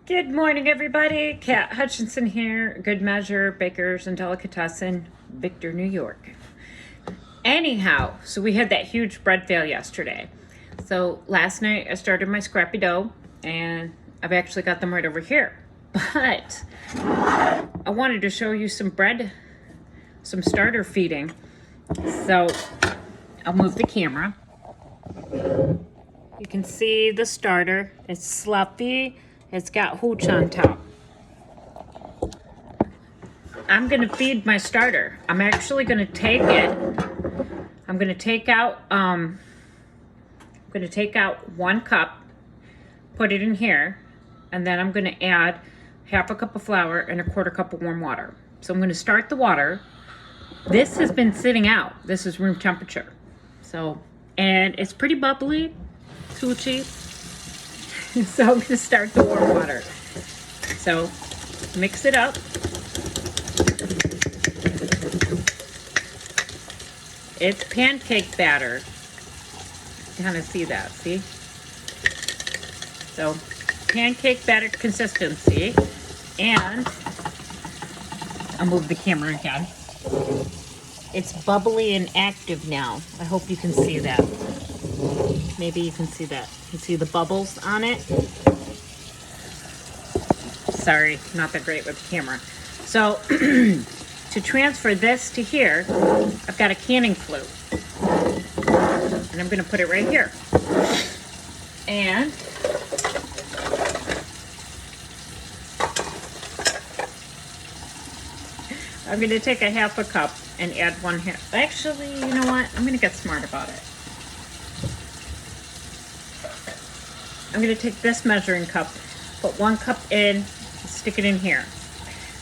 Good morning, everybody. Kat Hutchinson here, Good Measure, Bakers and Delicatessen, Victor, New York. Anyhow, so we had that huge bread fail yesterday. So last night I started my scrappy dough, and I've actually got them right over here. But I wanted to show you some bread, some starter feeding. So I'll move the camera. You can see the starter. It's slumpy. It's got hooch on top. I'm gonna feed my starter. I'm actually gonna take it. I'm gonna take out 1 cup, put it in here, and then I'm gonna add half a cup of flour and a 1/4 cup of warm water. So I'm gonna start the water. This has been sitting out. This is room temperature. So, and it's pretty bubbly, hoochie. So I'm gonna start the warm water. So mix it up. It's pancake batter. Kind of see that, see? So pancake batter consistency. And I'll move the camera again. It's bubbly and active now. I hope you can see that. Maybe you can see that. You can see the bubbles on it. Sorry, not that great with the camera. So to transfer this to here, I've got a canning flute. And I'm gonna put it right here. And I'm gonna take a half a cup and add 1/2. Actually, you know what? I'm gonna get smart about it. I'm gonna take this measuring cup, put 1 cup in, stick it in here.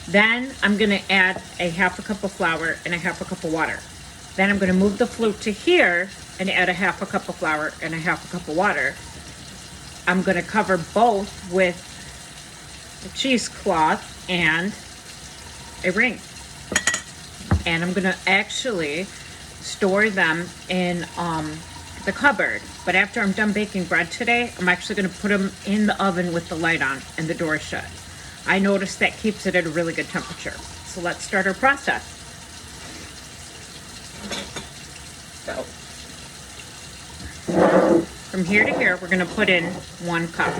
Then I'm gonna add a half a cup of flour and a half a cup of water. Then I'm gonna move the flute to here and add a half a cup of flour and a half a cup of water. I'm gonna cover both with a cheesecloth and a ring. And I'm gonna actually store them in the cupboard. But after I'm done baking bread today, I'm actually gonna put them in the oven with the light on and the door shut. I noticed that keeps it at a really good temperature. So let's start our process. So from here to here, we're gonna put in 1 cup.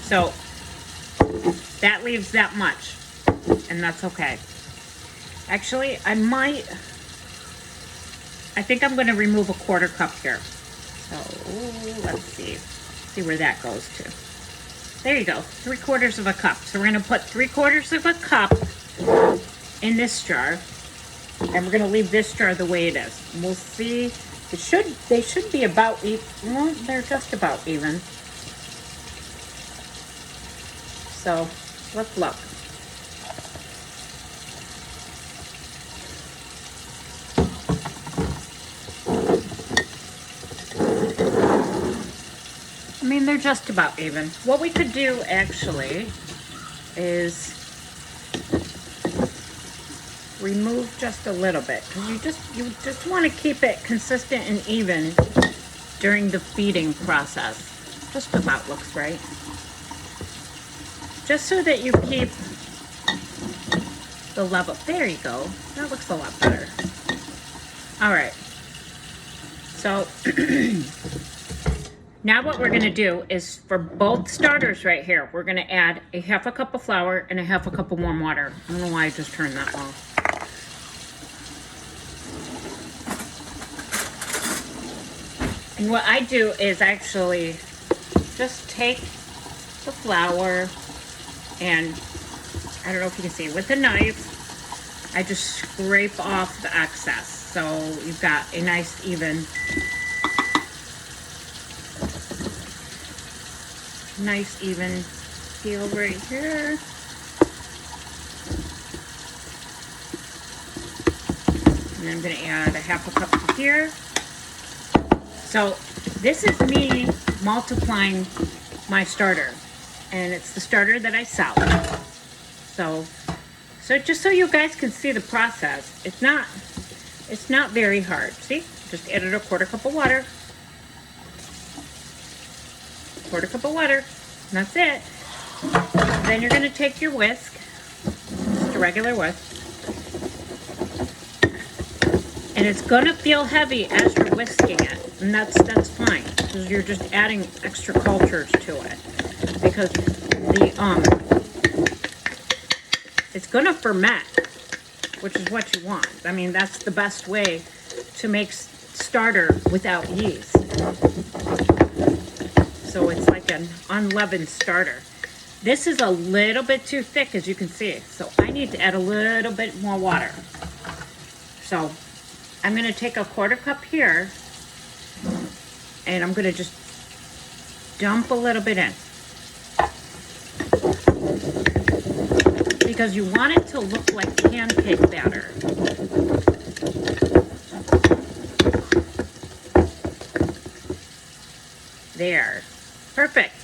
So that leaves that much, and that's okay. Actually, I think I'm gonna remove a 1/4 cup here. So let's see where that goes to. There you go, 3/4 of a cup. So we're gonna put 3/4 of a cup in this jar, and we're gonna leave this jar the way it is. And we'll see, they should be about even, well, they're just about even. So let's look. I mean, they're just about even. What we could do actually is remove just a little bit, because you just want to keep it consistent and even during the feeding process. Just about looks right. Just so that you keep the level. There you go. That looks a lot better. All right. So now what we're gonna do is for both starters right here, we're gonna add a half a cup of flour and a half a cup of warm water. I don't know why I just turned that off. And what I do is actually just take the flour and, I don't know if you can see, with a knife, I just scrape off the excess. So you've got a nice even peel right here. And then I'm gonna add a half a cup to here. So this is me multiplying my starter, and it's the starter that I sell. So So just so you guys can see the process, it's not very hard. See, just added a quarter cup of water. Quarter cup of water, and that's it. Then you're gonna take your whisk, just a regular whisk, and it's gonna feel heavy as you're whisking it, and that's fine, because you're just adding extra cultures to it, because it's gonna ferment, which is what you want. I mean, that's the best way to make starter without yeast. So it's like an unleavened starter. This is a little bit too thick, as you can see. So I need to add a little bit more water. So I'm gonna take a quarter cup here, and I'm gonna just dump a little bit in. Because you want it to look like pancake batter. There. Perfect.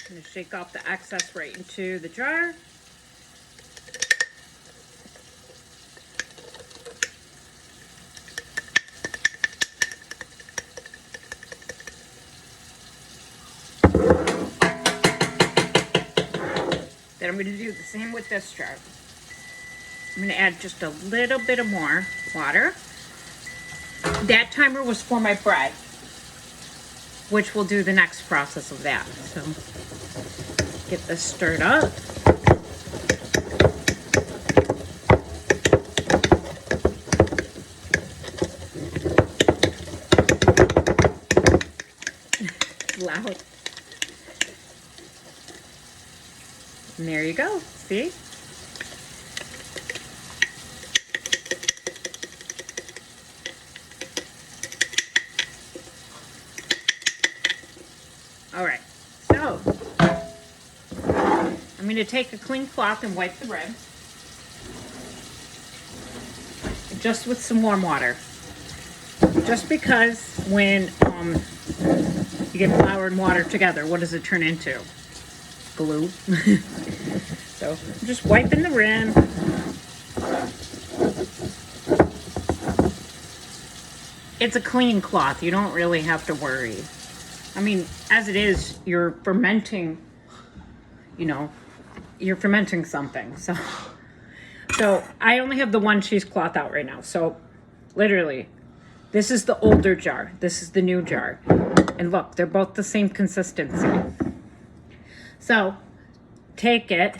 I'm going to shake off the excess right into the jar. Then I'm going to do the same with this jar. I'm going to add just a little bit of more water. That timer was for my bread, which will do the next process of that. So get this stirred up. It's loud. And there you go. See? All right, so I'm going to take a clean cloth and wipe the bread, just with some warm water. Just because when you get flour and water together, what does it turn into? Glue. So I'm just wiping the rim. It's a clean cloth. You don't really have to worry. I mean, as it is, you're fermenting, you're fermenting something. So I only have the one cheesecloth out right now. So literally, this is the older jar. This is the new jar. And look, they're both the same consistency. So take it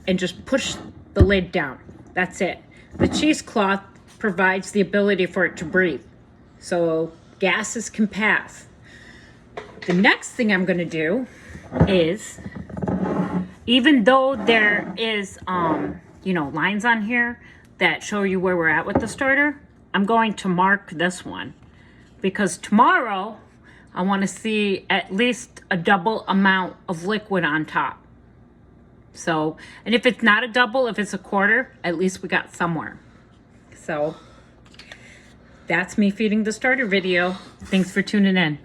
and just push the lid down. That's it. The cheesecloth provides the ability for it to breathe, so gases can pass. The next thing I'm going to do is, even though there is, lines on here that show you where we're at with the starter, I'm going to mark this one, because tomorrow I want to see at least a double amount of liquid on top. So, and if it's not a double, if it's a quarter, at least we got somewhere. So that's me feeding the starter video. Thanks for tuning in.